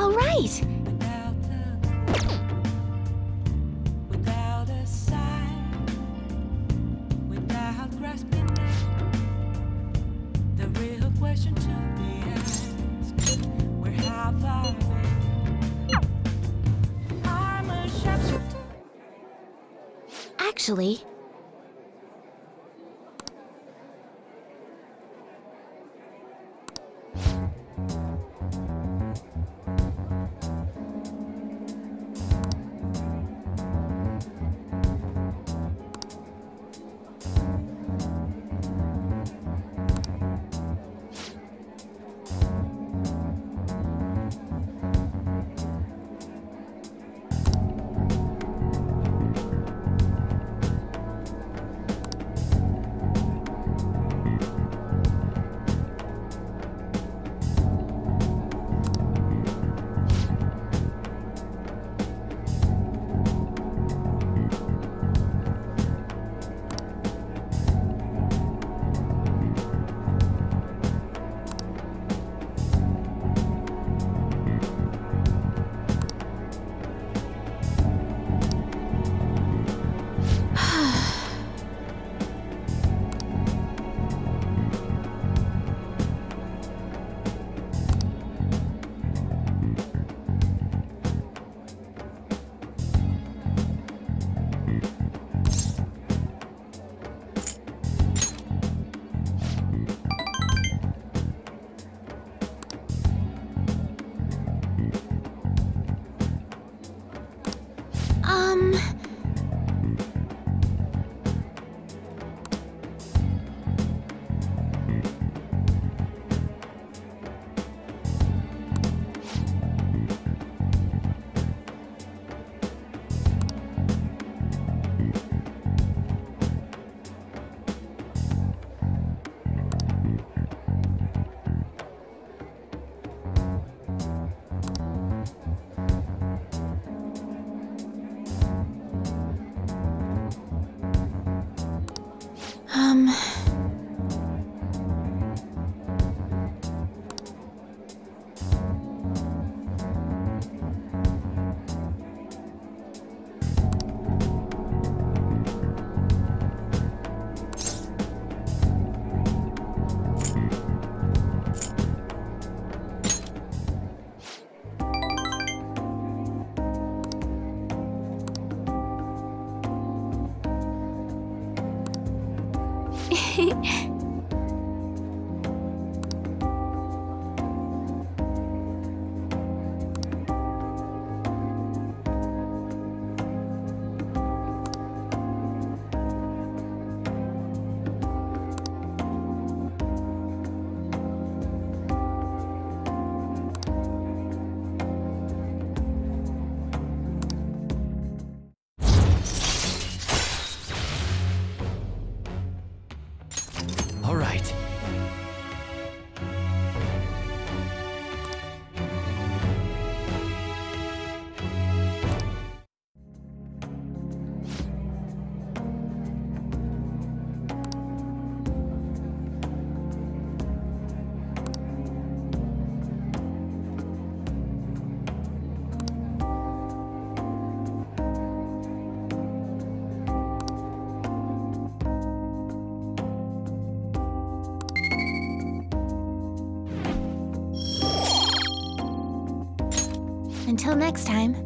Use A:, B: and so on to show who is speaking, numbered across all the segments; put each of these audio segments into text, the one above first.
A: All right.
B: Without a sign, without grasping it, the real question to be asked: where have I been? I'm a sharpshooter.
A: Actually,
C: all right.
A: Until next time.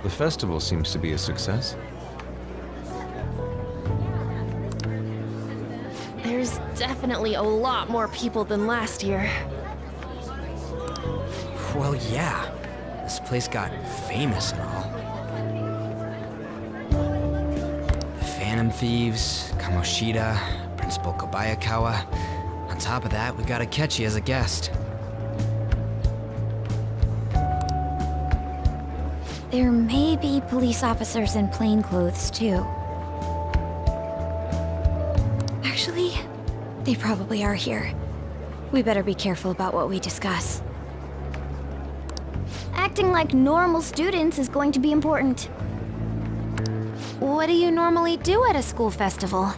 D: The festival seems to be a success.
A: definitely a lot more people than last year.
C: Well, yeah. This place got famous and all. Phantom Thieves, Kamoshida, Principal Kobayakawa. On top of that, we got Akechi as a guest.
D: There may be police officers in plainclothes, too. Actually, they probably are here. We better be careful about what we discuss. Acting like normal students is going to be important. What do you normally do at a school festival?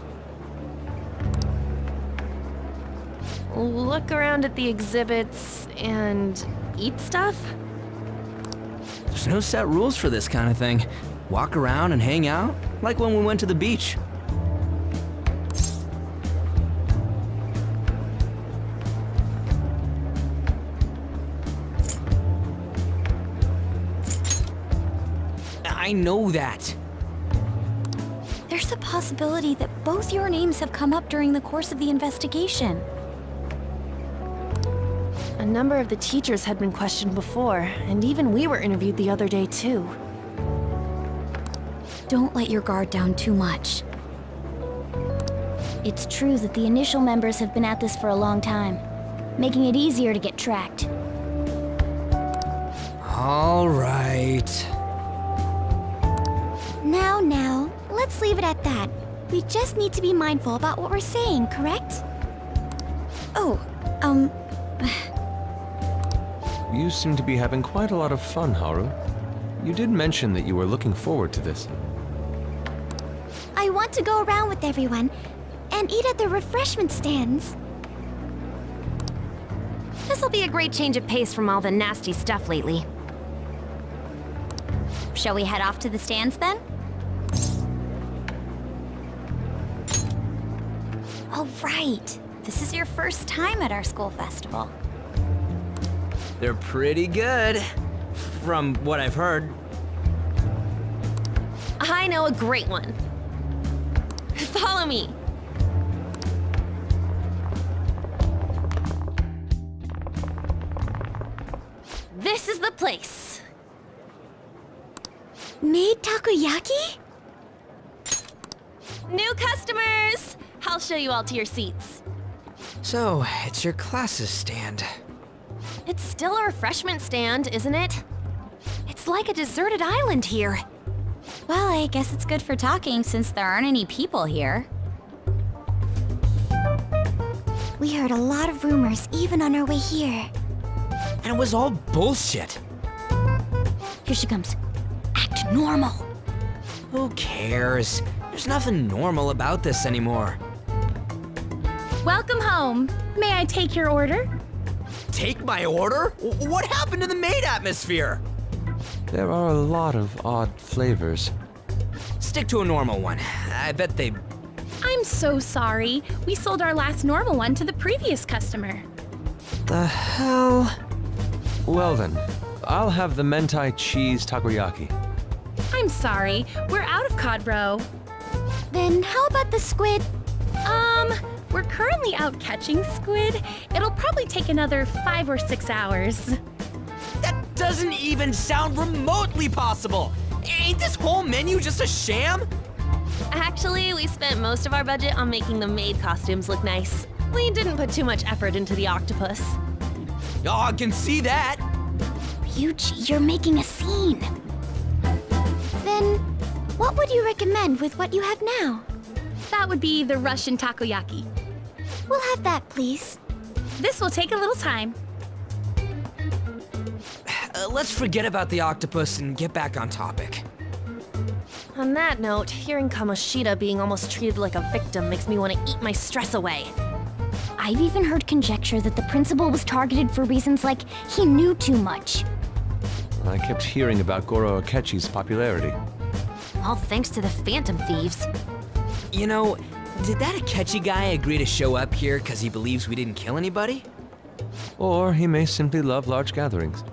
A: Look around at the exhibits and eat stuff?
C: There's no set rules for this kind of thing. Walk around and hang out, like when we went to the beach. I know that.
D: There's a possibility that both your names have come up during the course of the investigation.
A: A number of the teachers had been questioned before, and even we were interviewed the other day too.
D: Don't let your guard down too much. It's true that the initial members have been at this for a long time, making it easier to get tracked.
C: All right.
D: Now, let's leave it at that. We just need to be mindful about what we're saying, correct? Oh,
E: You seem to be having quite a lot of fun, Haru. You did mention that you were looking forward to this.
D: I want to go around with everyone and eat at the refreshment stands.
A: This'll be a great change of pace from all the nasty stuff lately.
D: Shall we head off to the stands then? All right. This is your first time at our school festival.
C: They're pretty good, from what I've heard.
A: I know a great one. Follow me. This is the place.
D: Made takoyaki?
A: New customers! I'll show you all to your seats.
C: So, it's your class's stand.
A: It's still a refreshment stand, isn't it? It's like a deserted island here.
D: Well, I guess it's good for talking since there aren't any people here. We heard a lot of rumors even on our way here.
C: And it was all bullshit.
D: Here she comes. Act normal.
C: Who cares? There's nothing normal about this anymore.
F: Welcome home. May I take your order?
C: Take my order? What happened to the maid atmosphere?
E: There are a lot of odd flavors.
C: Stick to a normal one. I bet they...
F: I'm so sorry. We sold our last normal one to the previous customer.
C: The hell?
E: Well then, I'll have the mentai cheese takoyaki.
F: I'm sorry. We're out of cod roe.
D: Then how about the squid?
F: We're currently out catching squid. It'll probably take another 5 or 6 hours.
C: That doesn't even sound remotely possible! Ain't this whole menu just a sham?
A: Actually, we spent most of our budget on making the maid costumes look nice. We didn't put too much effort into the octopus.
C: Oh, I can see that!
D: Ryuji, you're making a scene. Then, what would you recommend with what you have now?
F: That would be the Russian takoyaki.
D: We'll have that, please.
F: This will take a little time.
C: Let's forget about the octopus and get back on topic.
A: On that note, hearing Kamoshida being almost treated like a victim makes me want to eat my stress away.
D: I've even heard conjecture that the principal was targeted for reasons like he knew too much.
E: I kept hearing about Goro Akechi's popularity.
A: All thanks to the Phantom Thieves.
C: You know, did that Akechi guy agree to show up here because he believes we didn't kill anybody?
E: Or he may simply love large gatherings.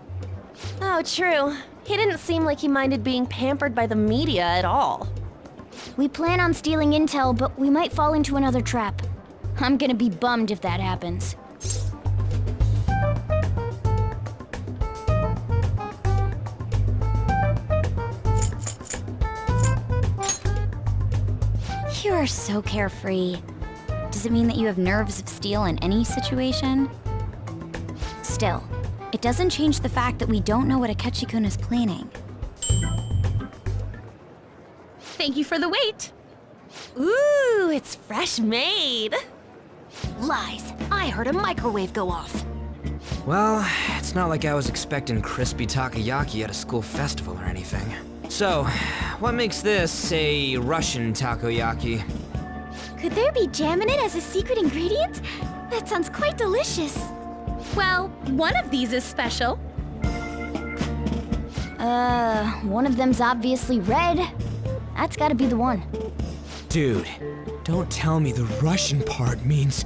A: Oh, true. He didn't seem like he minded being pampered by the media at all.
D: We plan on stealing intel, but we might fall into another trap. I'm gonna be bummed if that happens. You are so carefree. Does it mean that you have nerves of steel in any situation? Still, it doesn't change the fact that we don't know what Akechi-kun is planning.
F: Thank you for the wait.
A: Ooh, it's fresh made.
D: Lies. I heard a microwave go off.
C: Well, it's not like I was expecting crispy takoyaki at a school festival or anything. So, what makes this a Russian takoyaki?
D: Could there be jam in it as a secret ingredient? That sounds quite delicious.
F: Well, one of these is special.
D: One of them's obviously red. That's gotta be the one.
C: Dude, don't tell me the Russian part means...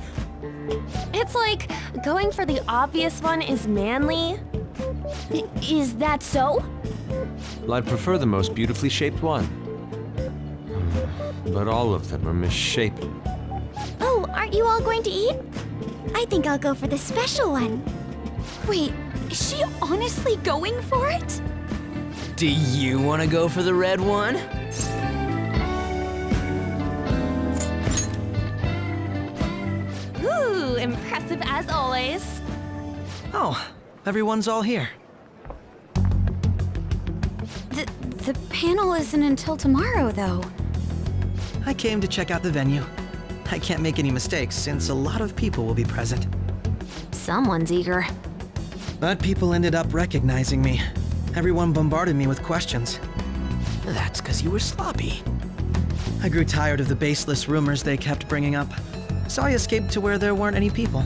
A: It's like going for the obvious one is manly.
D: Is that so?
E: Well, I'd prefer the most beautifully shaped one. But all of them are misshapen.
D: Oh, aren't you all going to eat? I think I'll go for the special one.
F: Wait, is she honestly going for it?
C: Do you want to go for the red one?
A: Ooh, impressive as always.
G: Oh, everyone's all here.
D: The panel isn't until tomorrow, though.
G: I came to check out the venue. I can't make any mistakes since a lot of people will be present.
D: Someone's eager.
G: But people ended up recognizing me. Everyone bombarded me with questions.
C: That's because you were sloppy.
G: I grew tired of the baseless rumors they kept bringing up, so I escaped to where there weren't any people.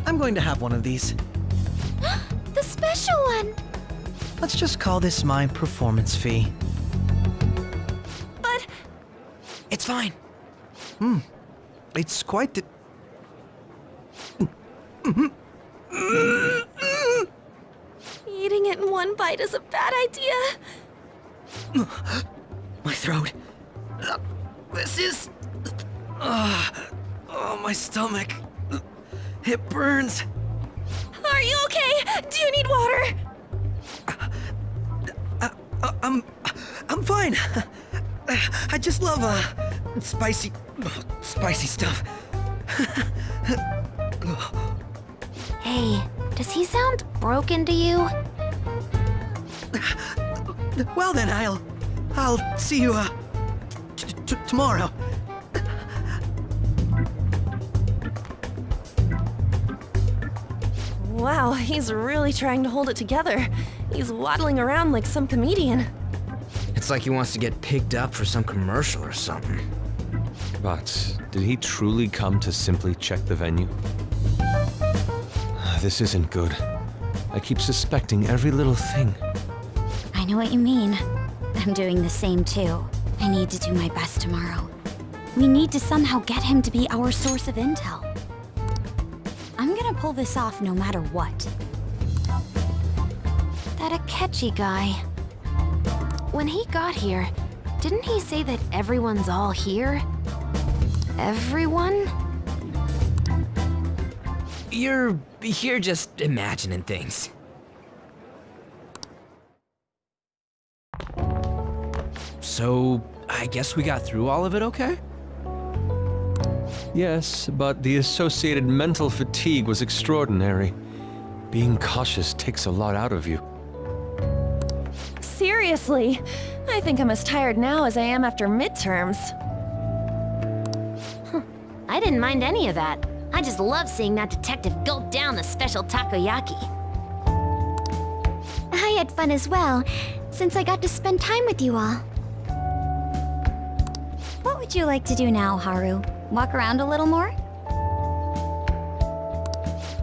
G: I'm going to have one of these.
D: The special one!
G: Let's just call this my performance fee.
A: But
C: It's fine.
G: It's quite the...
A: eating it in one bite is a bad idea.
G: My throat. This is... oh, my stomach. It burns.
A: Are you okay? Do you need water?
G: I'm fine. I just love, spicy stuff.
D: Hey, does he sound broken to you?
G: Well then, I'll see you, tomorrow.
A: Wow, he's really trying to hold it together. He's waddling around like some comedian.
C: It's like he wants to get picked up for some commercial or something.
E: But did he truly come to simply check the venue? This isn't good. I keep suspecting every little thing.
D: I know what you mean. I'm doing the same too. I need to do my best tomorrow. We need to somehow get him to be our source of intel. I'm gonna pull this off no matter what. That Akechi guy. When he got here, didn't he say that everyone's all here? Everyone?
C: You're just imagining things. So, I guess we got through all of it okay?
E: Yes, but the associated mental fatigue was extraordinary. Being cautious takes a lot out of you.
A: Seriously, I think I'm as tired now as I am after midterms.
D: I didn't mind any of that. I just love seeing that detective gulp down the special takoyaki. I had fun as well, since I got to spend time with you all. What would you like to do now, Haru? Walk around a little more?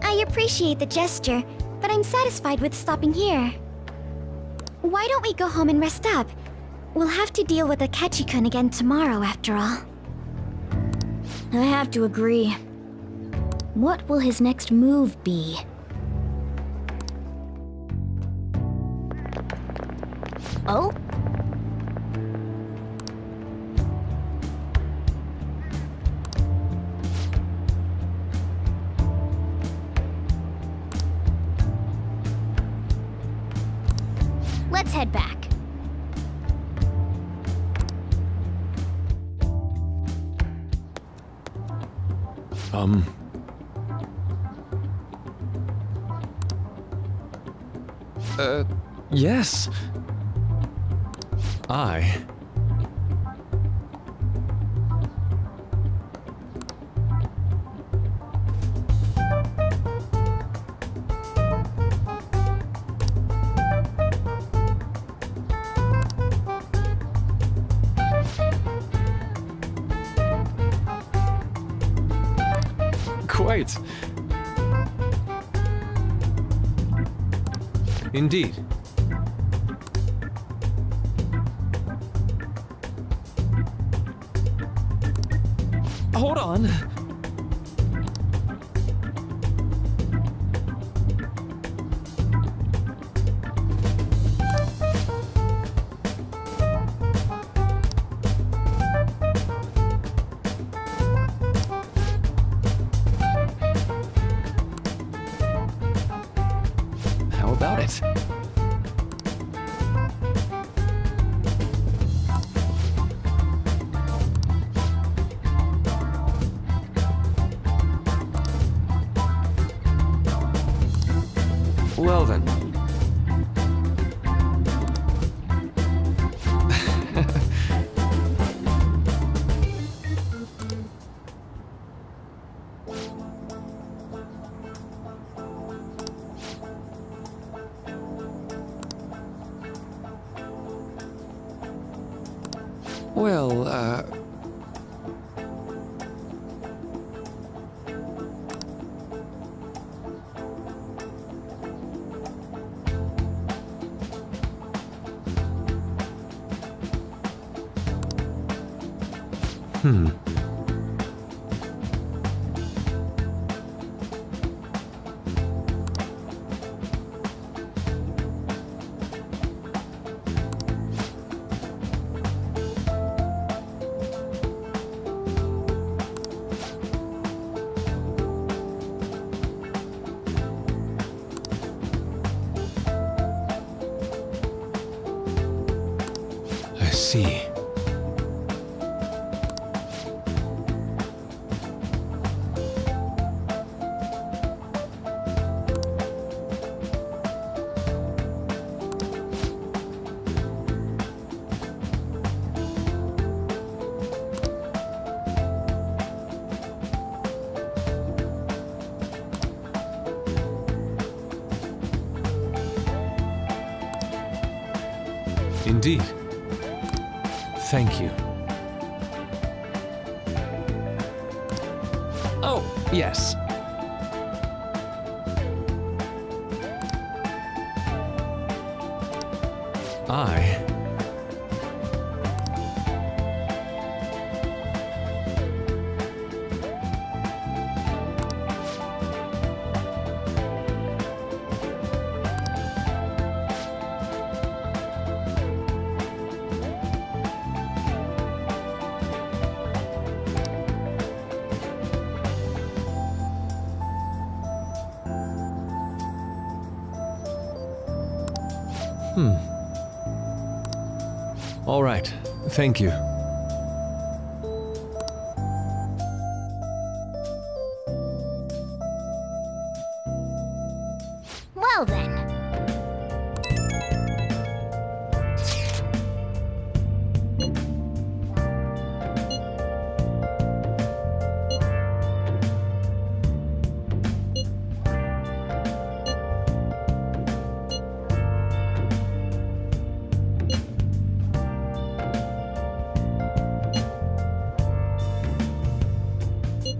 D: I appreciate the gesture, but I'm satisfied with stopping here. Why don't we go home and rest up? We'll have to deal with Akechi-kun again tomorrow, after all. I have to agree. What will his next move be? Oh? Let's head back.
E: Yes. Quite. Indeed. Hold on. How about it? Well then. Well, I see. Indeed. Thank you. Oh, yes. All right. Thank you.
D: Well then.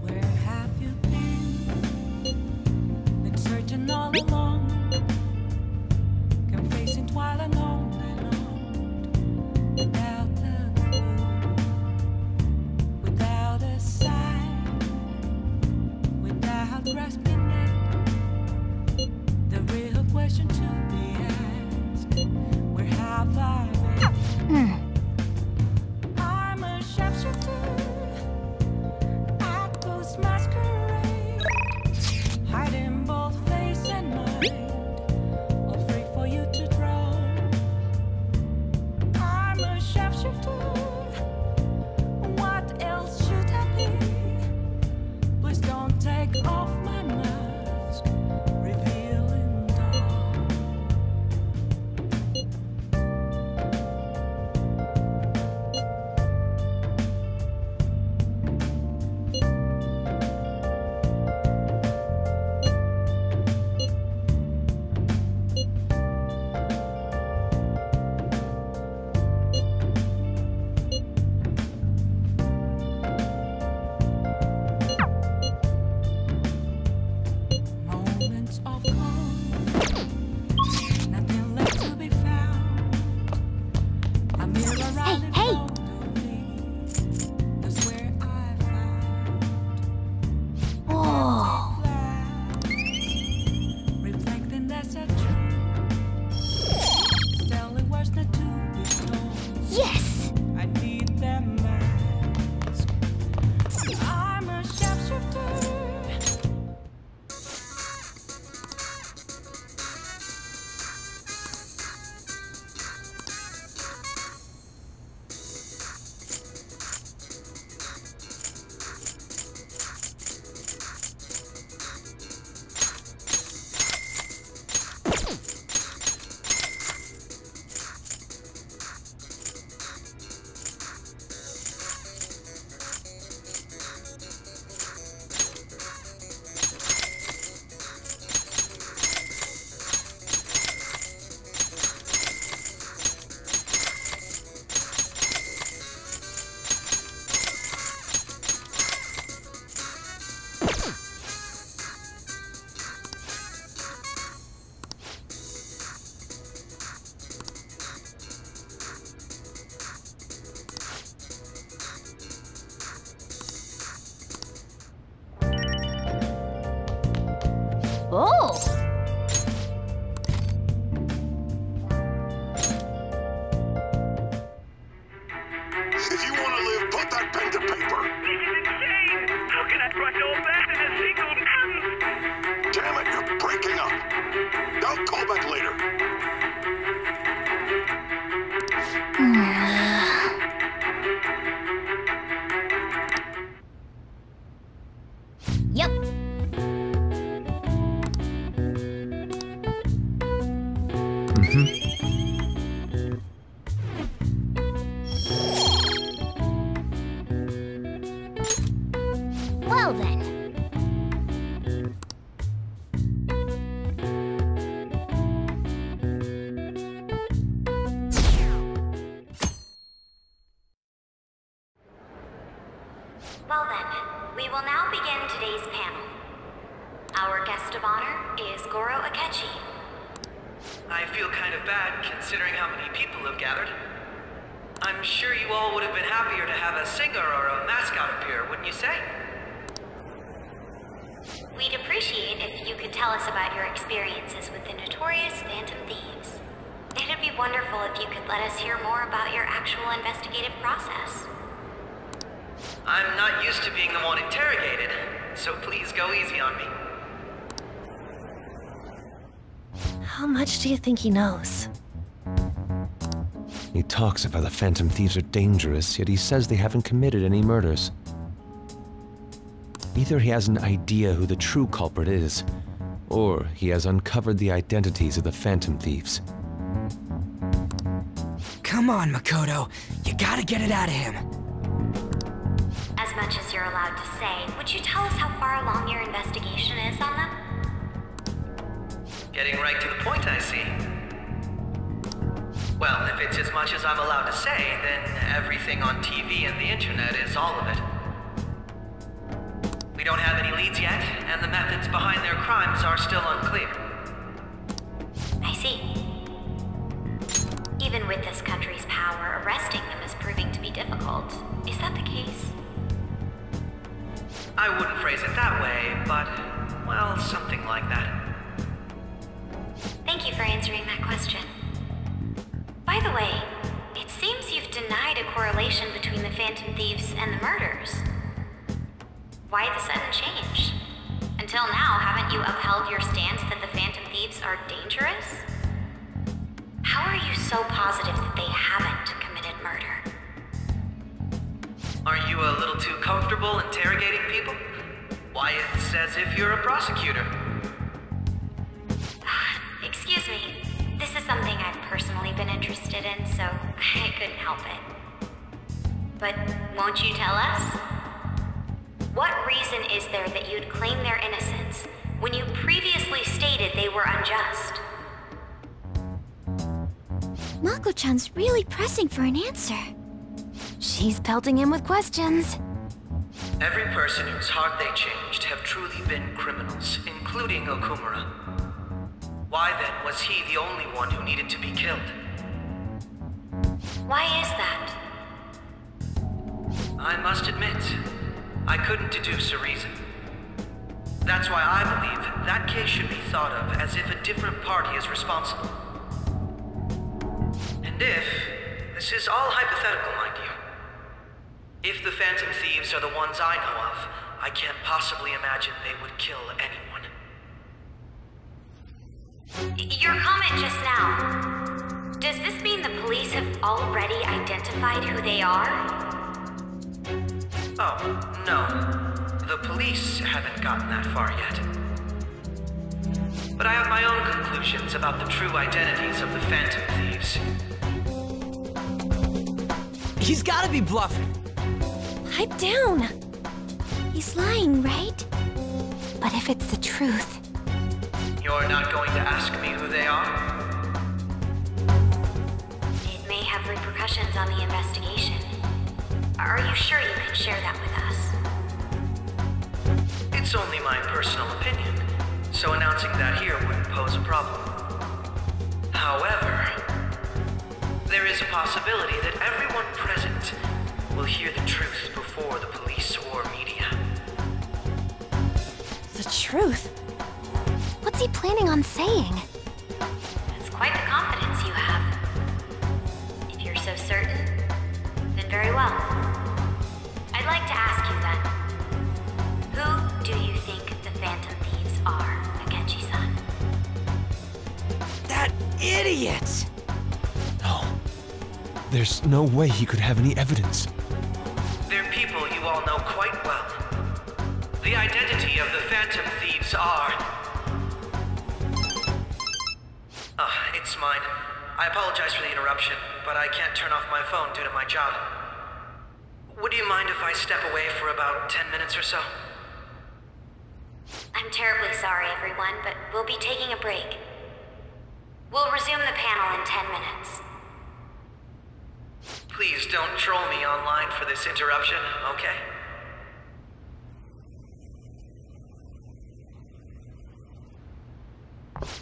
B: Where have you been searching all along, confessing twilight on and on, without a clue, without a sign, without grasping it. The real question to be asked: where have I been? I'm a sharpshooter. Ghost masquerade, hiding both face and mind, all free for you to draw.
A: Oh!
H: If you want to live, put that pen to paper.
I: This is insane! How can I crush all that in a single
H: Damn it, you're breaking up. I'll call back later.
D: Yep. Well then.
J: Well then, we will now begin today's panel. Our guest of honor is Goro Akechi.
K: I feel kind of bad considering how many people have gathered. I'm sure you all would have been happier to have a singer or a mascot appear, wouldn't you say?
J: We'd appreciate if you could tell us about your experiences with the notorious Phantom Thieves. It'd be wonderful if you could let us hear more about your actual investigative process.
K: I'm not used to being the one interrogated, so please go easy on me.
A: How much do you think he knows?
E: He talks about the Phantom Thieves are dangerous, yet he says they haven't committed any murders. Either he has an idea who the true culprit is, or he has uncovered the identities of the Phantom Thieves.
C: Come on, Makoto. You gotta get it out of him.
J: As much as you're allowed to say, would you tell us how far along your investigation is on them?
K: Getting right to the point, I see. Well, if it's as much as I'm allowed to say, then everything on TV and the internet is all of it. We don't have any leads yet, and the methods behind their crimes are still unclear.
J: I see. Even with this country's power, arresting them is proving to be difficult. Is that the case?
K: I wouldn't phrase it that way, but, well, something like that.
J: Thank you for answering that question. By the way, it seems you've denied a correlation between the Phantom Thieves and the murders. Why the sudden change? Until now, haven't you upheld your stance that the Phantom Thieves are dangerous? How are you so positive that they haven't committed murder?
K: Are you a little too comfortable interrogating people? Why, it's as if you're a prosecutor.
J: Excuse me. This is something I've personally been interested in, so I couldn't help it. But won't you tell us? What reason is there that you'd claim their innocence when you previously stated they were unjust?
D: Mako-chan's really pressing for an answer. She's pelting him with questions.
K: Every person whose heart they changed have truly been criminals, including Okumura. Why then was he the only one who needed to be killed?
J: Why is that?
K: I must admit, I couldn't deduce a reason. That's why I believe that case should be thought of as if a different party is responsible. And if, this is all hypothetical, mind you, if the Phantom Thieves are the ones I know of, I can't possibly imagine they would kill anyone.
J: Your comment just now, does this mean the police have already identified who they are?
K: Oh, no. The police haven't gotten that far yet. But I have my own conclusions about the true identities of the Phantom Thieves.
C: He's gotta be bluffing.
D: Pipe down. He's lying, right? But if it's the truth...
K: You're not going to ask me who they are?
J: It may have repercussions on the investigation. Are you sure you can share that with us?
K: It's only my personal opinion, so announcing that here wouldn't pose a problem. However, there is a possibility that everyone present will hear the truth before the police or media.
D: The truth? What What's he planning on saying?
J: That's quite the confidence you have. If you're so certain, then very well. I'd like to ask you then, who do you think the Phantom Thieves are, Akechi-san?
C: That idiot!
E: No. There's no way he could have any evidence.
K: They're people you all know quite well. The identity of the Phantom Thieves are... it's mine. I apologize for the interruption, but I can't turn off my phone due to my job. Would you mind if I step away for about 10 minutes or so?
J: I'm terribly sorry, everyone, but we'll be taking a break. We'll resume the panel in 10 minutes.
K: Please don't troll me online for this interruption, okay?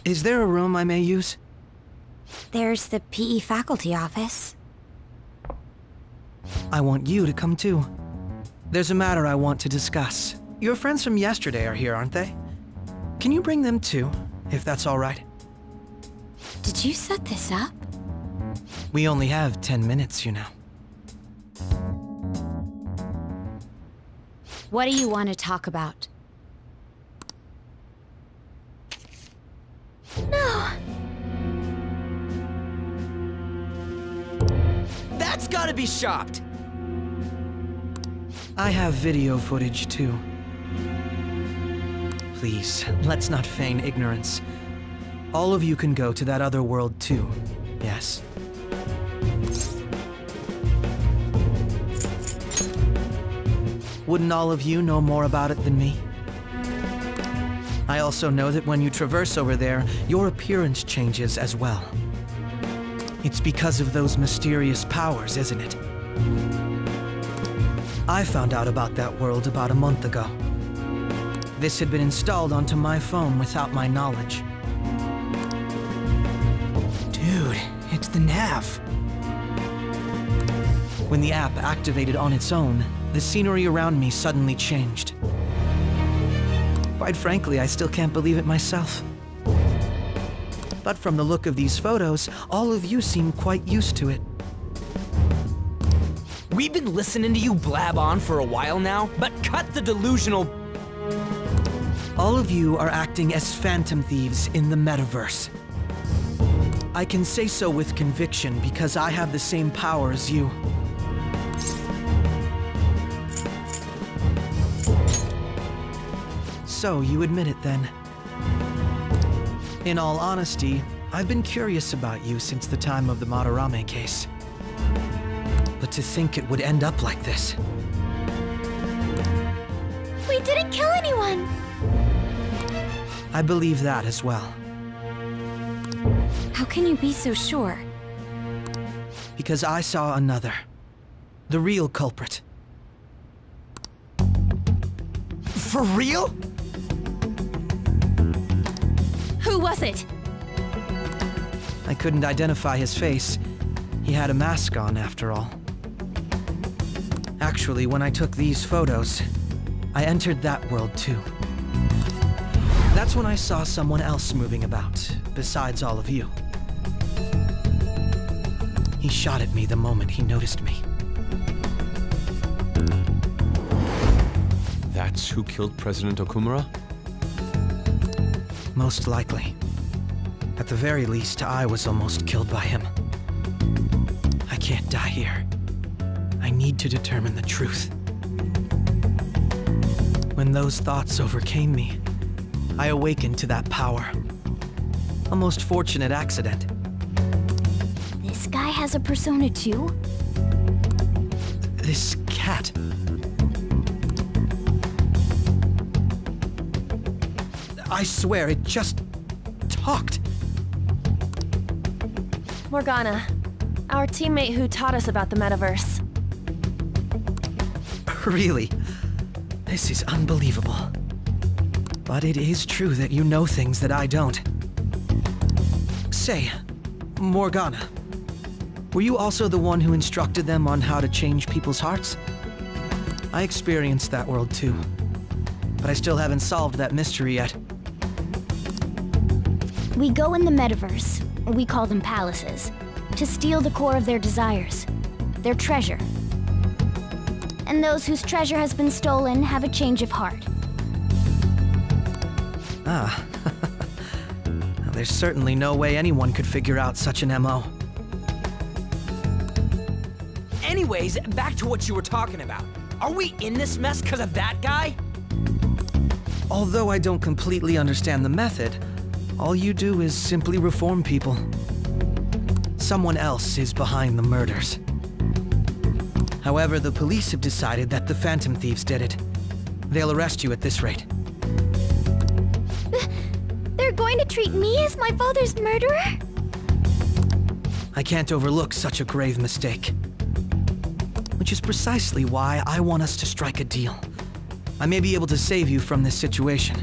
G: Is there a room I may use?
D: There's the PE faculty office.
G: I want you to come too. There's a matter I want to discuss. Your friends from yesterday are here, aren't they? Can you bring them too, if that's all right?
D: Did you set this up?
G: We only have 10 minutes, you know.
D: What do you want to talk about? No!
C: That's gotta be shopped!
G: I have video footage too. Please, let's not feign ignorance. All of you can go to that other world too, yes? Wouldn't all of you know more about it than me? I also know that when you traverse over there, your appearance changes as well. It's because of those mysterious powers, isn't it? I found out about that world about a month ago. This had been installed onto my phone without my knowledge.
C: Dude, it's the nav.
G: When the app activated on its own, the scenery around me suddenly changed. Quite frankly, I still can't believe it myself. But from the look of these photos, all of you seem quite used to it.
C: We've been listening to you blab on for a while now, but cut the delusional...
G: All of you are acting as Phantom Thieves in the Metaverse. I can say so with conviction because I have the same power as you. So, you admit it then. In all honesty, I've been curious about you since the time of the Madarame case. But to think it would end up like this.
D: We didn't kill anyone!
G: I believe that as well.
D: How can you be so sure?
G: Because I saw another. The real culprit.
C: For real?
F: Who was it?
G: I couldn't identify his face. He had a mask on, after all. Actually, when I took these photos, I entered that world too. That's when I saw someone else moving about, besides all of you. He shot at me the moment he noticed me.
E: That's who killed President Okumura?
G: Most likely. At the very least, I was almost killed by him. I can't die here. I need to determine the truth. When those thoughts overcame me, I awakened to that power. A most fortunate accident.
D: This guy has a persona too?
G: This cat. I swear, it just talked.
A: Morgana, our teammate who taught us about the Metaverse.
G: Really? This is unbelievable. But it is true that you know things that I don't. Say, Morgana, were you also the one who instructed them on how to change people's hearts? I experienced that world too, but I still haven't solved that mystery yet.
D: We go in the Metaverse, we call them palaces, to steal the core of their desires, their treasure. And those whose treasure has been stolen have a change of heart.
G: Ah. Now, there's certainly no way anyone could figure out such an MO.
C: Anyways, back to what you were talking about. Are we in this mess because of that guy?
G: Although I don't completely understand the method, all you do is simply reform people. Someone else is behind the murders. However, the police have decided that the Phantom Thieves did it. They'll arrest you at this rate.
D: They're going to treat me as my father's murderer?
G: I can't overlook such a grave mistake. Which is precisely why I want us to strike a deal. I may be able to save you from this situation.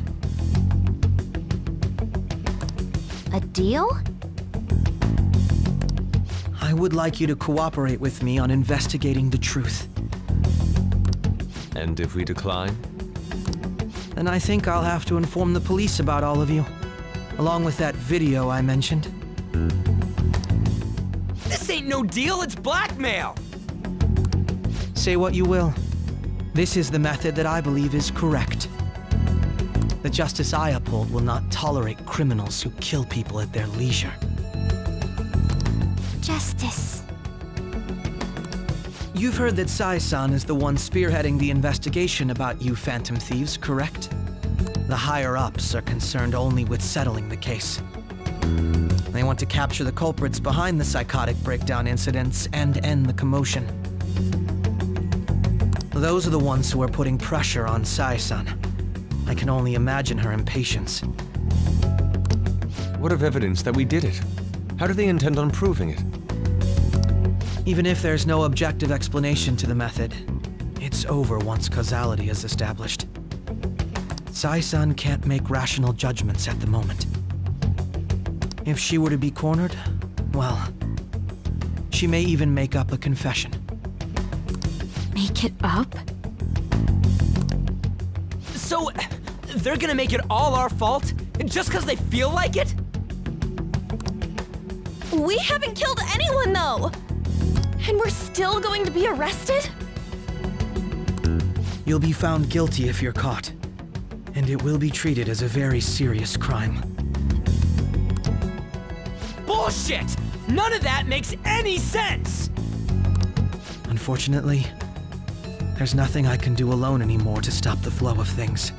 D: A deal?
G: I would like you to cooperate with me on investigating the truth.
E: And if we decline?
G: Then I think I'll have to inform the police about all of you. Along with that video I mentioned.
C: This ain't no deal, it's blackmail!
G: Say what you will. This is the method that I believe is correct. The justice I uphold will not tolerate criminals who kill people at their leisure.
D: Justice.
G: You've heard that Sai-san is the one spearheading the investigation about you Phantom Thieves, correct? The higher-ups are concerned only with settling the case. They want to capture the culprits behind the psychotic breakdown incidents and end the commotion. Those are the ones who are putting pressure on Sai-san. I can only imagine her impatience.
E: What of evidence that we did it? How do they intend on proving it?
G: Even if there's no objective explanation to the method, it's over once causality is established. Sai-san can't make rational judgments at the moment. If she were to be cornered, well, she may even make up a confession.
D: Make it up?
C: So, they're gonna make it all our fault? Just because they feel like it?
A: We haven't killed anyone, though! And we're still going to be arrested?
G: You'll be found guilty if you're caught, and it will be treated as a very serious crime.
C: Bullshit! None of that makes any sense!
G: Unfortunately, there's nothing I can do alone anymore to stop the flow of things.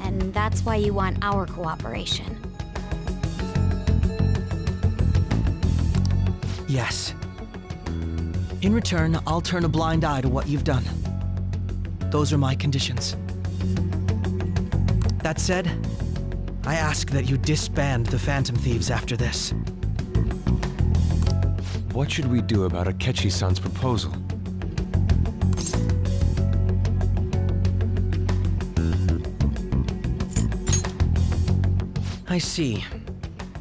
D: And that's why you want our cooperation.
G: Yes. In return, I'll turn a blind eye to what you've done. Those are my conditions. That said, I ask that you disband the Phantom Thieves after this.
E: What should we do about Akechi-san's proposal?
G: I see.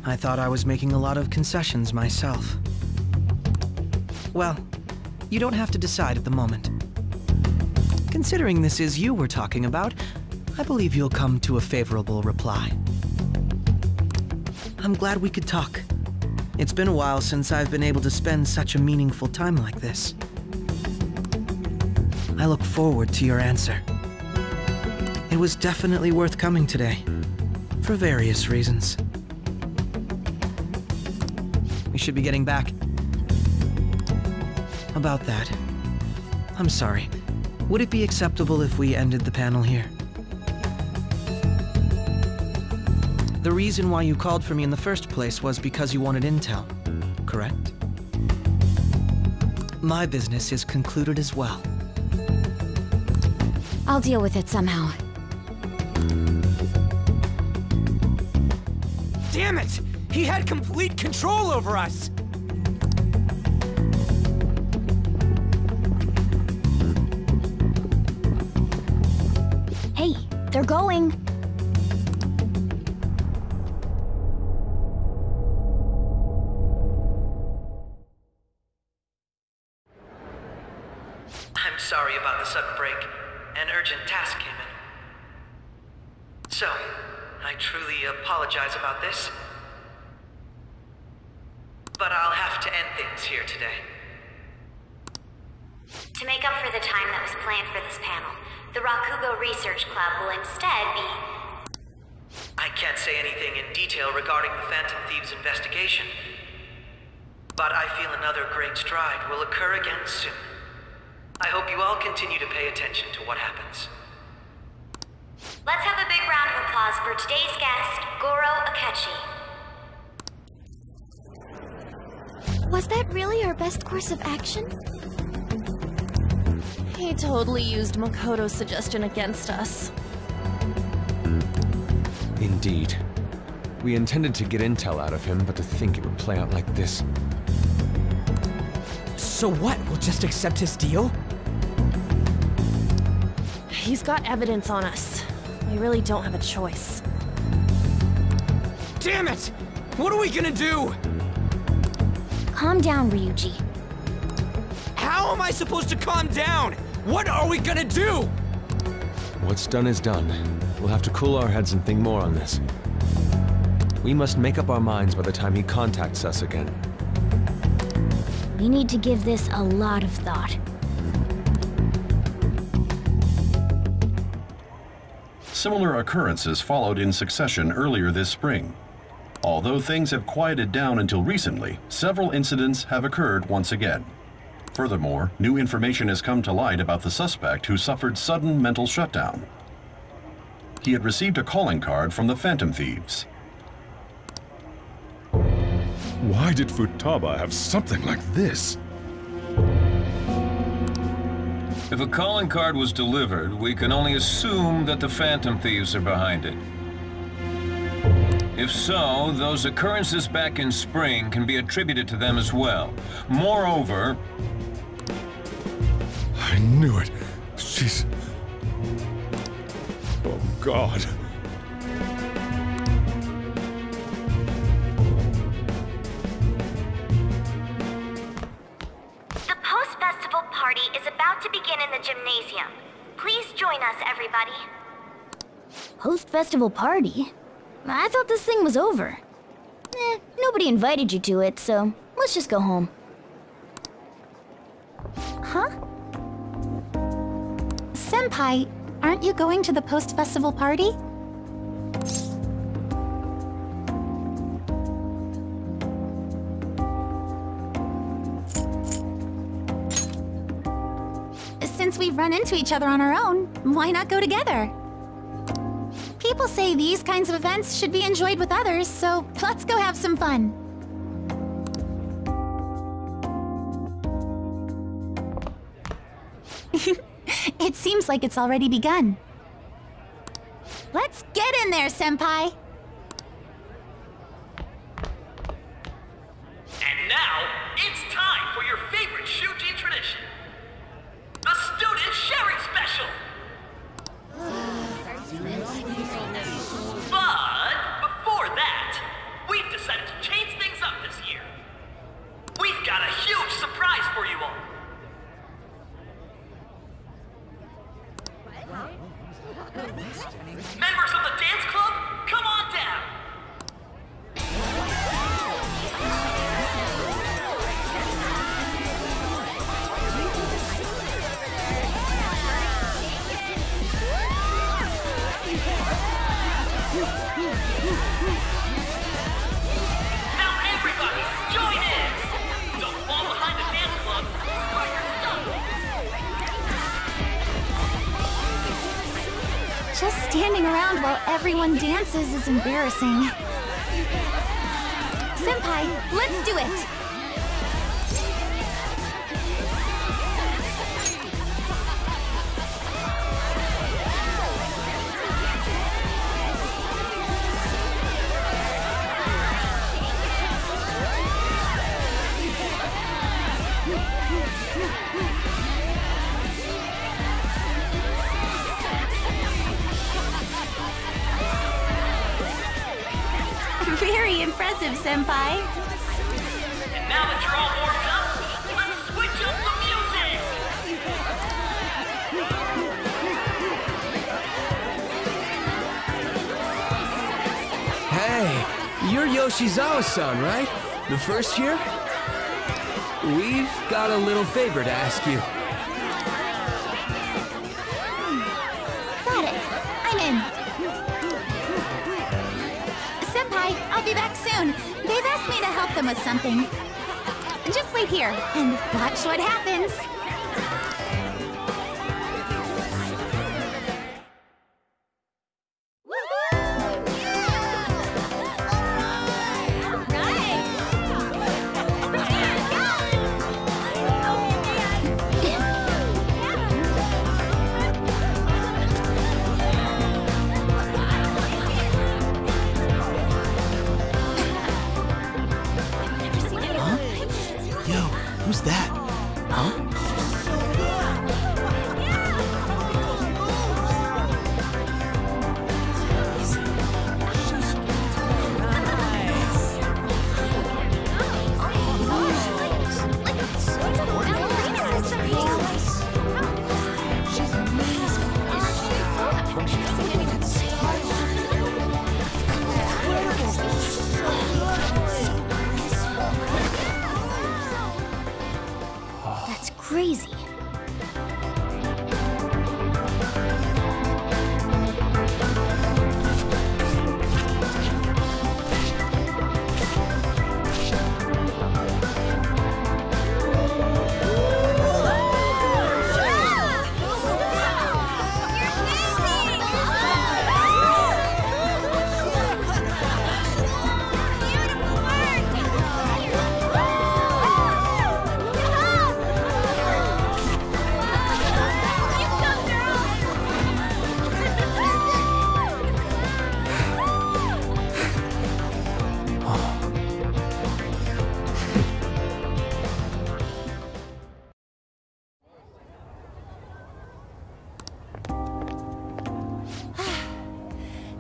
G: I thought I was making a lot of concessions myself. Well, you don't have to decide at the moment. Considering this is you we're talking about, I believe you'll come to a favorable reply. I'm glad we could talk. It's been a while since I've been able to spend such a meaningful time like this. I look forward to your answer. It was definitely worth coming today, for various reasons. We should be getting back. About that, I'm sorry. Would it be acceptable if we ended the panel here? The reason why you called for me in the first place was because you wanted intel, correct? My business is concluded as well.
D: I'll deal with it somehow.
C: Damn it! He had complete control over us!
D: Hey, they're going.
K: I'm sorry about the sudden break. An urgent task came in. So, I truly apologize about this. But I'll have to end things here today.
J: To make up for the time that was planned for this panel, the Rakugo Research Club will instead be...
K: I can't say anything in detail regarding the Phantom Thieves investigation, but I feel another great stride will occur again soon. I hope you all continue to pay attention to what happens.
J: Let's have a big round of applause for today's guest, Goro Akechi.
D: Was that really our best course of action?
A: He totally used Makoto's suggestion against us.
E: Indeed. We intended to get intel out of him, but to think it would play out like this.
C: So what? We'll just accept his deal?
A: He's got evidence on us. We really don't have a choice.
C: Damn it! What are we gonna do?
D: Calm down, Ryuji.
C: How am I supposed to calm down? What are we gonna do?
E: What's done is done. We'll have to cool our heads and think more on this. We must make up our minds by the time he contacts us again.
D: We need to give this a lot of thought.
H: Similar occurrences followed in succession earlier this spring. Although things have quieted down until recently, several incidents have occurred once again. Furthermore, new information has come to light about the suspect who suffered sudden mental shutdown. He had received a calling card from the Phantom Thieves.
L: Why did Futaba have something like this?
M: If a calling card was delivered, we can only assume that the Phantom Thieves are behind it. If so, those occurrences back in spring can be attributed to them as well. Moreover...
L: I knew it. She's... Oh, God.
J: The post-festival party is about to begin in the gymnasium. Please join us, everybody.
D: Post-festival party? I thought this thing was over. Nobody invited you to it, so let's just go home.
N: Huh? Senpai, aren't you going to the post-festival party? Since we've run into each other on our own, why not go together? People say these kinds of events should be enjoyed with others, so let's go have some fun. It seems like it's already begun. Let's get in there, Senpai!
K: And now, it's time for your favorite Shuji tradition. The Student Sharing Special! But before that, we've decided to change things up this year. We've got a huge surprise for you all. Members of the dance club, come on down. Now everybody, join in! Don't fall behind the dance club, or you're stuck!
N: Just standing around while everyone dances is embarrassing. Senpai, let's do it! Very impressive, Senpai.
K: And now that you're all warmed up, let's switch up the music!
O: Hey, you're Yoshizawa-san, right? The first year? We've got a little favor to ask you.
N: Got it. I'm in. Senpai, I'll be back soon. They've asked me to help them with something. Just wait here and watch what happens.
G: Who's that? Huh?
D: Crazy.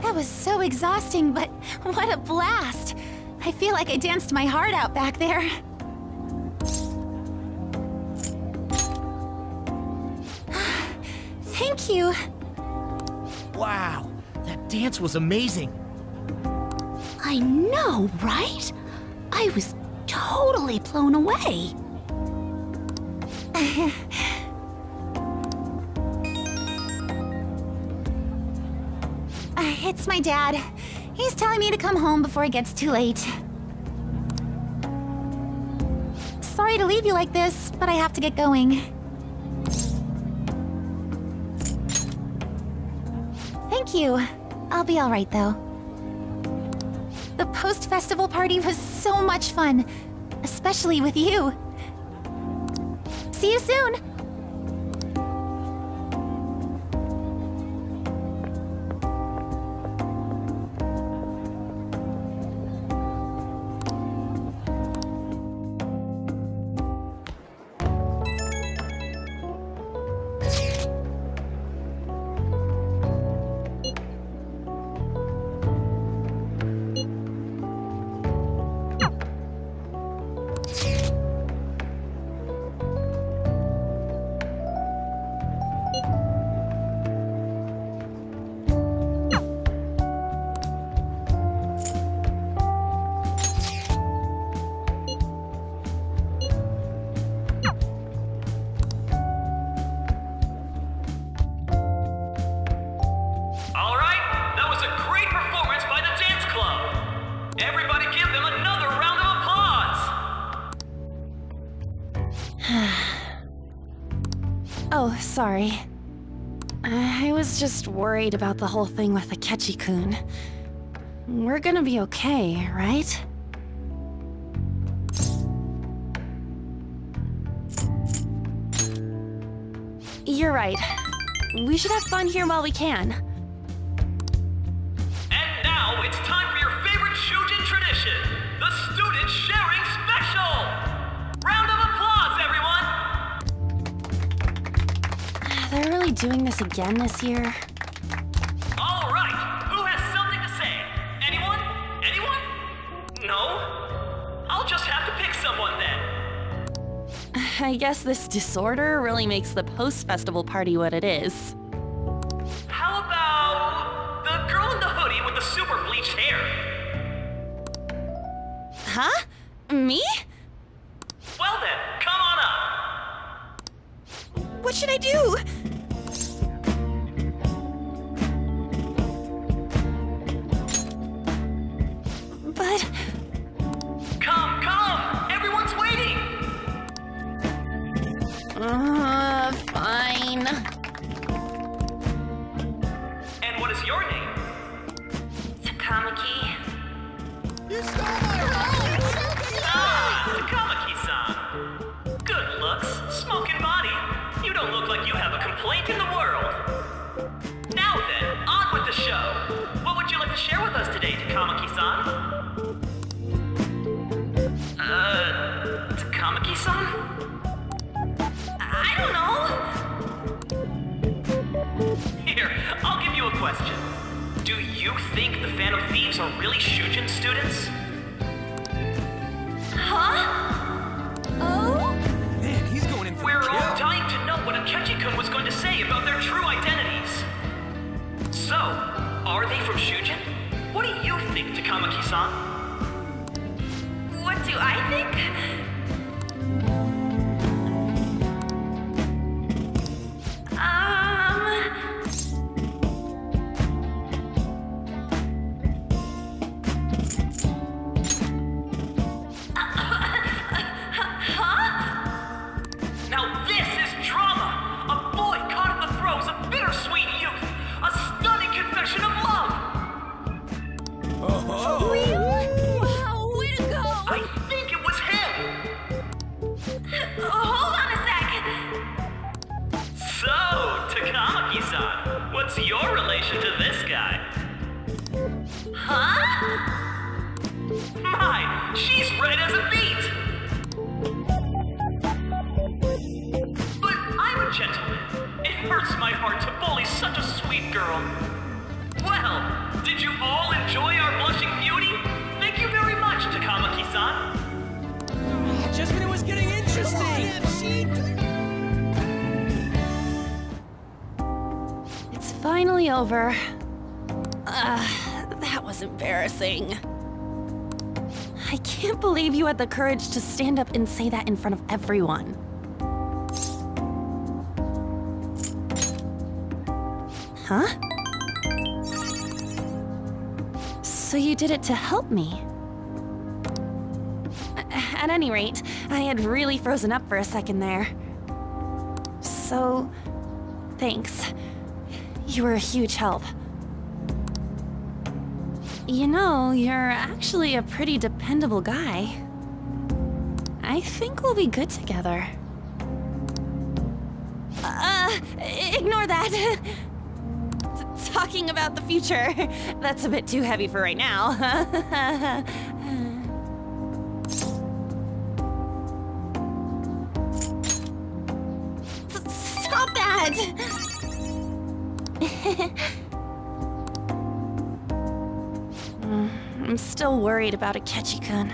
N: That was so exhausting, but what a blast! I feel like I danced my heart out back there. Thank you.
P: Wow, that dance was amazing.
F: I know, right? I was totally blown away.
N: It's my dad. He's telling me to come home before it gets too late. Sorry to leave you like this, but I have to get going. Thank you. I'll be all right, though. The post-festival party was so much fun, especially with you. See you soon!
A: Oh, sorry. I was just worried about the whole thing with Akechi-kun. We're gonna be okay, right? You're right. We should have fun here while we can.
K: And now it's time for your favorite Shujin tradition, the Student Sharing Special! Round of applause, everyone!
A: They're really doing this again this year?
K: All right, who has something to say? Anyone? Anyone? No? I'll just have to pick someone then.
A: I guess this disorder really makes the post-festival party what it is.
K: How about the girl in the hoodie with the super bleached hair?
A: Me?
K: Well then, come on up.
A: What should I do? But...
K: Come! Everyone's waiting!
A: Fine.
K: And what is your name?
J: Takamaki.
K: You stole my heart! Takamaki-san. Good looks, smoking body. You don't look like you have a complaint in the world. Now then, on with the show. What would you like to share with us today, Takamaki-san? Takamaki-san? I don't know. Here, I'll give you a question. Do you think the Phantom Thieves are really Shujin students?
J: Huh? Oh?
C: Man, he's going in for
K: We're
C: a kill.
K: all dying to know what Akechi-kun was going to say about their true identities. So, are they from Shujin? What do you think, Takamaki-san?
J: What do I think?
K: Now this is drama! A boy caught in the throes of bittersweet youth! A stunning confession of love!
J: Wow, way to go!
K: I think it was him!
J: Hold on a sec!
K: So, Takamaki-san, what's your relation to this guy?
J: Huh?
K: My, she's red as a beet! But I'm a gentleman. It hurts my heart to bully such a sweet girl. Well, did you all enjoy our blushing beauty? Thank you very much, Takamaki-san.
O: Just when it was getting interesting!
A: It's finally over. That was embarrassing. I can't believe you had the courage to stand up and say that in front of everyone. Huh? So you did it to help me? At any rate, I had really frozen up for a second there. So, thanks. You were a huge help. You know, you're actually a pretty dependable guy. I think we'll be good together. Ignore that! Talking about the future, that's a bit too heavy for right now. Stop that! I'm still worried about Akechi-kun.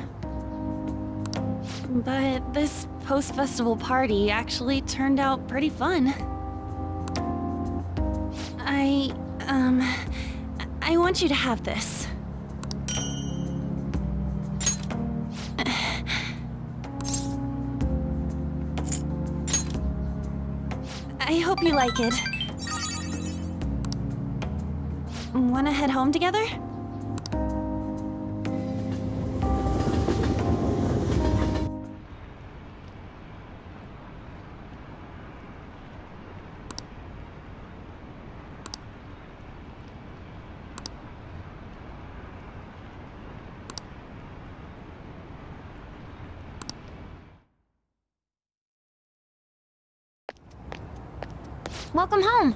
A: But this post-festival party actually turned out pretty fun. I want you to have this. I hope you like it. Wanna head home together?
Q: Welcome home.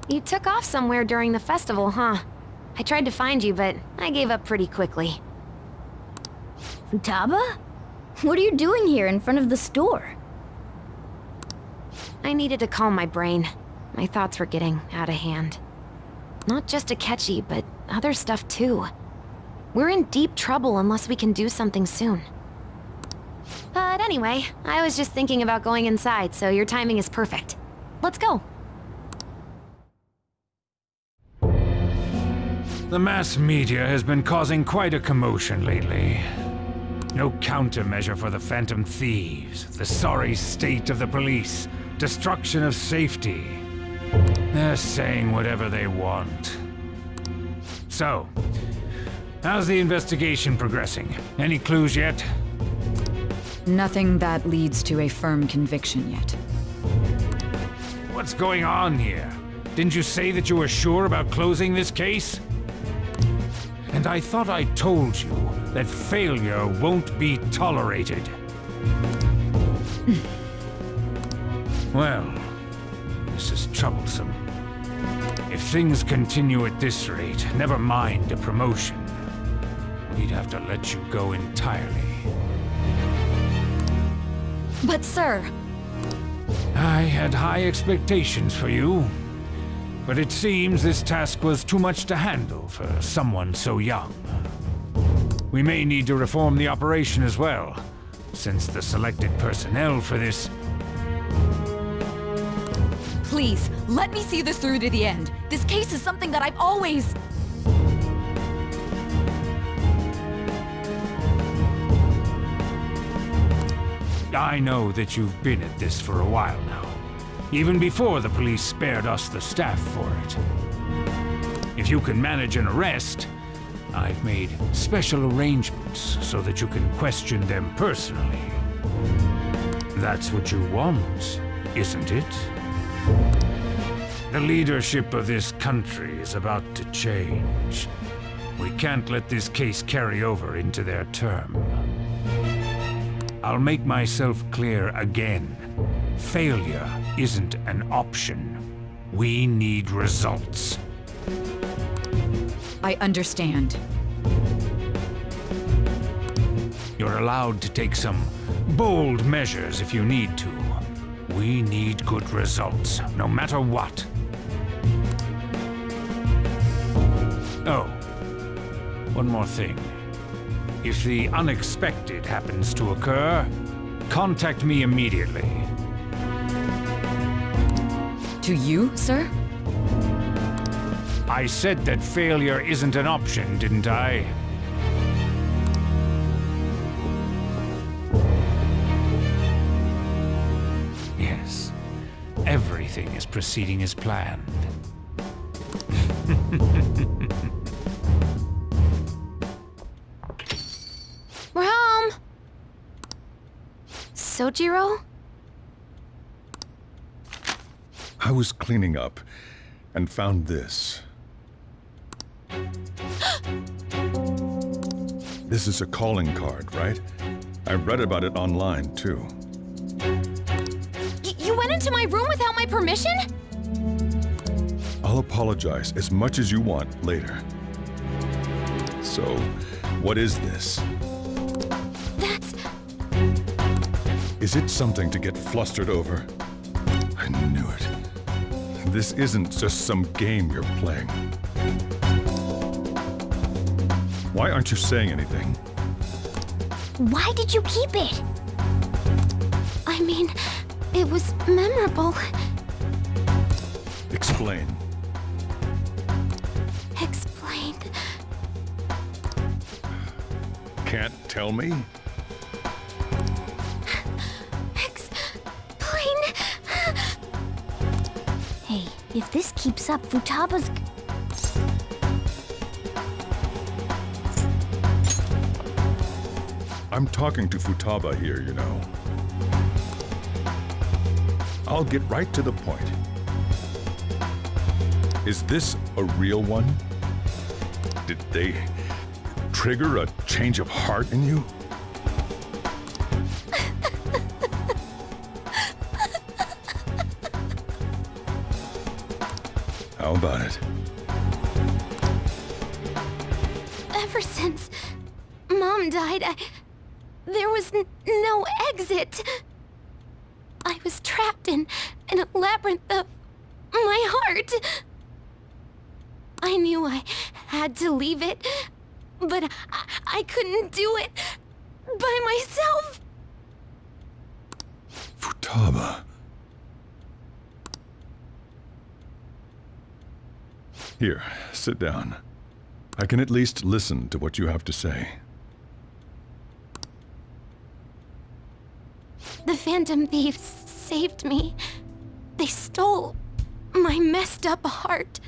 Q: You took off somewhere during the festival, huh? I tried to find you, but I gave up pretty quickly.
R: Futaba? What are you doing here in front of the store?
Q: I needed to calm my brain. My thoughts were getting out of hand. Not just Akechi, but other stuff too. We're in deep trouble unless we can do something soon. But anyway, I was just thinking about going inside, so your timing is perfect. Let's go.
S: The mass media has been causing quite a commotion lately. No countermeasure for the Phantom Thieves, the sorry state of the police, destruction of safety. They're saying whatever they want. So, how's the investigation progressing? Any clues yet?
T: Nothing that leads to a firm conviction yet.
S: What's going on here? Didn't you say that you were sure about closing this case? And I thought I told you that failure won't be tolerated. Well, this is troublesome. If things continue at this rate, never mind a promotion, we'd have to let you go entirely.
T: But sir...
S: I had high expectations for you, but it seems this task was too much to handle for someone so young. We may need to reform the operation as well, since the selected personnel for this...
T: Please, let me see this through to the end. This case is something that I've always...
S: I know that you've been at this for a while now, even before the police spared us the staff for it. If you can manage an arrest, I've made special arrangements so that you can question them personally. That's what you want, isn't it? The leadership of this country is about to change. We can't let this case carry over into their term. I'll make myself clear again. Failure isn't an option. We need results.
T: I understand.
S: You're allowed to take some bold measures if you need to. We need good results, no matter what. Oh, one more thing. If the unexpected happens to occur, contact me immediately.
T: To you, sir?
S: I said that failure isn't an option, didn't I? Yes. Everything is proceeding as planned.
Q: We're home! Sojiro?
L: I was cleaning up and found this. This is a calling card, right? I read about it online, too.
N: You went into my room without my permission?
L: I'll apologize as much as you want later. So, what is this?
N: That's...
L: Is it something to get flustered over? I knew it. This isn't just some game you're playing. Why aren't you saying anything?
D: Why did you keep it? I mean, it was memorable.
L: Explain.
D: Explain.
L: Can't tell me?
D: Explain. Hey, if this keeps up, Futaba's...
L: I'm talking to Futaba here, you know. I'll get right to the point. Is this a real one? Did they trigger a change of heart in you? How about it?
D: Ever since Mom died, there was no exit. I was trapped in a labyrinth of my heart. I knew I had to leave it, but I couldn't do it by myself.
L: Futaba. Here, sit down. I can at least listen to what you have to say.
N: The Phantom Thieves saved me. They stole my messed up heart.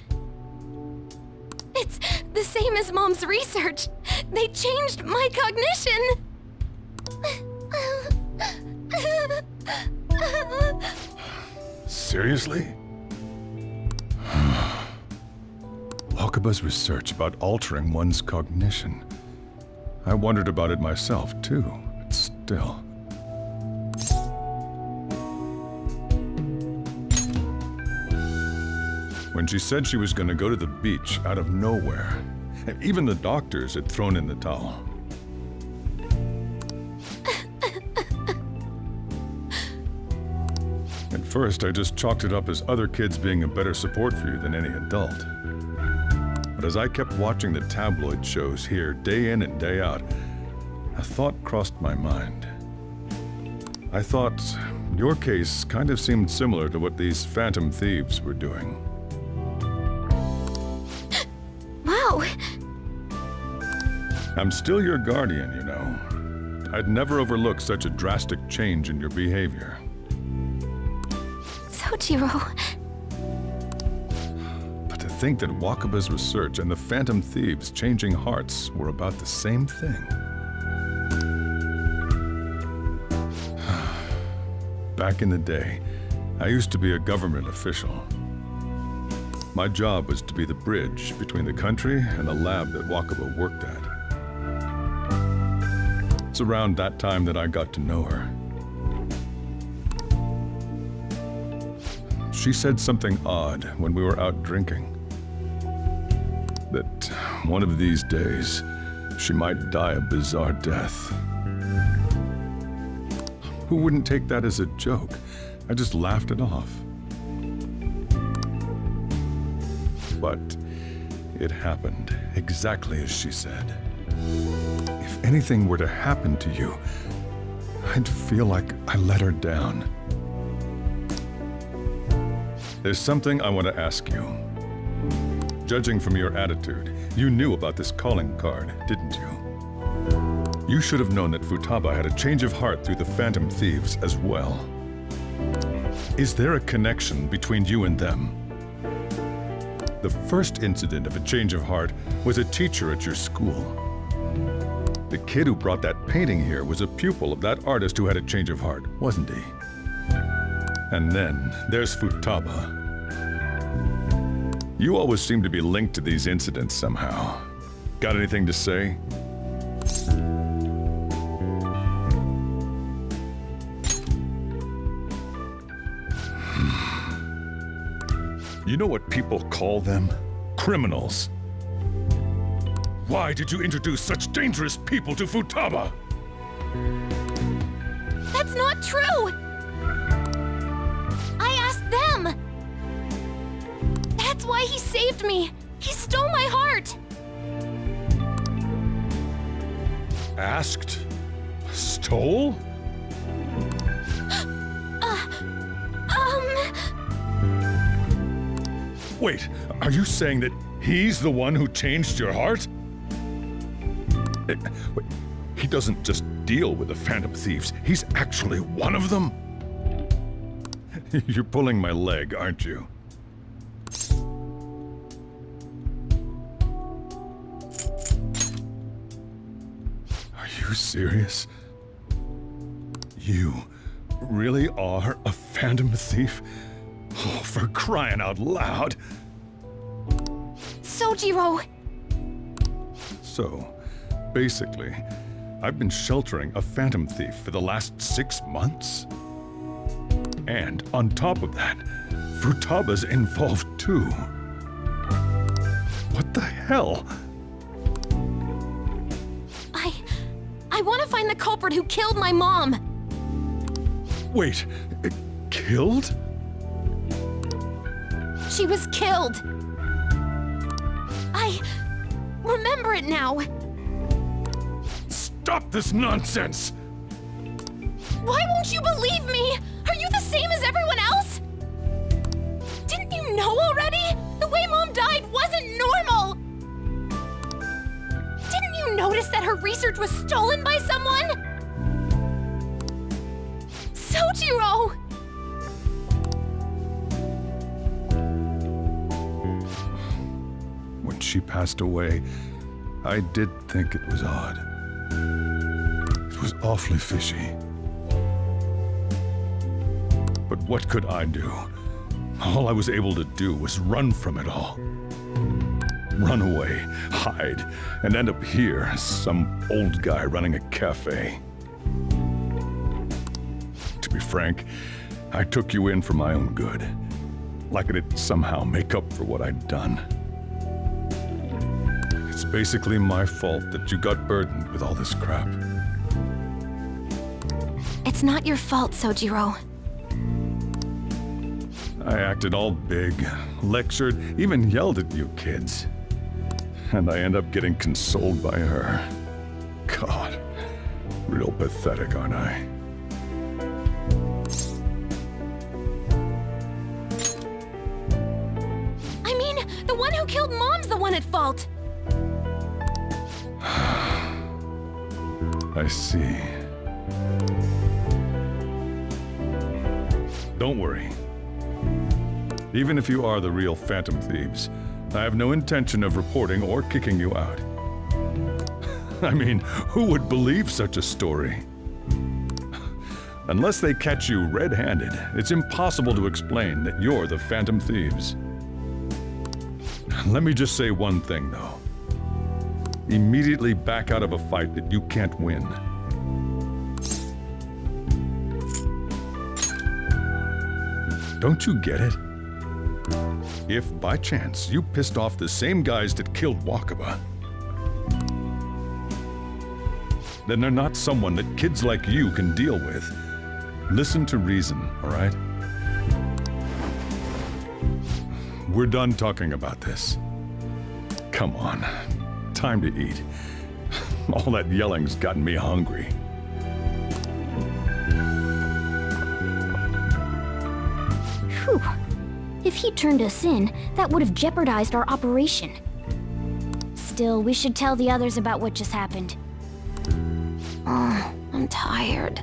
N: It's the same as Mom's research. They changed my cognition.
L: Seriously? Wakaba's research about altering one's cognition. I wondered about it myself, too, but still. When she said she was going to go to the beach out of nowhere, even the doctors had thrown in the towel. At first, I just chalked it up as other kids being a better support for you than any adult. But as I kept watching the tabloid shows here day in and day out, a thought crossed my mind. I thought your case kind of seemed similar to what these Phantom Thieves were doing.
N: Wow!
L: I'm still your guardian, you know. I'd never overlook such a drastic change in your behavior.
N: Sojiro.
L: But to think that Wakaba's research and the Phantom Thieves changing hearts were about the same thing. Back in the day, I used to be a government official. My job was to be the bridge between the country and the lab that Wakaba worked at. It's around that time that I got to know her. She said something odd when we were out drinking. That one of these days, she might die a bizarre death. Who wouldn't take that as a joke? I just laughed it off. But it happened exactly as she said. If anything were to happen to you, I'd feel like I let her down. There's something I want to ask you. Judging from your attitude, you knew about this calling card, didn't you? You should have known that Futaba had a change of heart through the Phantom Thieves as well. Is there a connection between you and them? The first incident of a change of heart was a teacher at your school. The kid who brought that painting here was a pupil of that artist who had a change of heart, wasn't he? And then there's Futaba. You always seem to be linked to these incidents somehow. Got anything to say? You know what people call them? Criminals. Why did you introduce such dangerous people to Futaba?
N: That's not true! I asked them! That's why he saved me! He stole my heart!
L: Asked? Stole? Wait, are you saying that he's the one who changed your heart? Wait, he doesn't just deal with the Phantom Thieves, he's actually one of them? You're pulling my leg, aren't you? Are you serious? You really are a Phantom Thief? Oh, for crying out loud!
N: Sojiro!
L: So, basically, I've been sheltering a Phantom Thief for the last 6 months? And on top of that, Futaba's involved too. What the hell?
N: I want to find the culprit who killed my mom!
L: Wait, killed?
N: She was killed! I remember it now!
L: Stop this nonsense!
N: Why won't you believe me? Are you the same as everyone else? Didn't you know already? The way Mom died wasn't normal! Didn't you notice that her research was stolen by someone? Sojiro!
L: When she passed away, I did think it was odd. It was awfully fishy. But what could I do? All I was able to do was run from it all. Run away, hide, and end up here as some old guy running a cafe. To be frank, I took you in for my own good. Like it'd somehow make up for what I'd done. It's basically my fault that you got burdened with all this crap.
N: It's not your fault, Sojiro.
L: I acted all big, lectured, even yelled at you kids. And I end up getting consoled by her. God, real pathetic, aren't I?
N: I mean, the one who killed Mom's the one at fault.
L: I see. Don't worry. Even if you are the real Phantom Thieves, I have no intention of reporting or kicking you out. I mean, who would believe such a story? Unless they catch you red-handed, it's impossible to explain that you're the Phantom Thieves. Let me just say one thing, though. Immediately back out of a fight that you can't win. Don't you get it? If, by chance, you pissed off the same guys that killed Wakaba, then they're not someone that kids like you can deal with. Listen to reason, all right? We're done talking about this. Come on, time to eat. All that yelling's gotten me hungry.
R: Whew. If he turned us in, that would have jeopardized our operation. Still, we should tell the others about what just happened.
Q: Oh, I'm tired.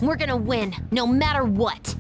N: We're gonna win, no matter what.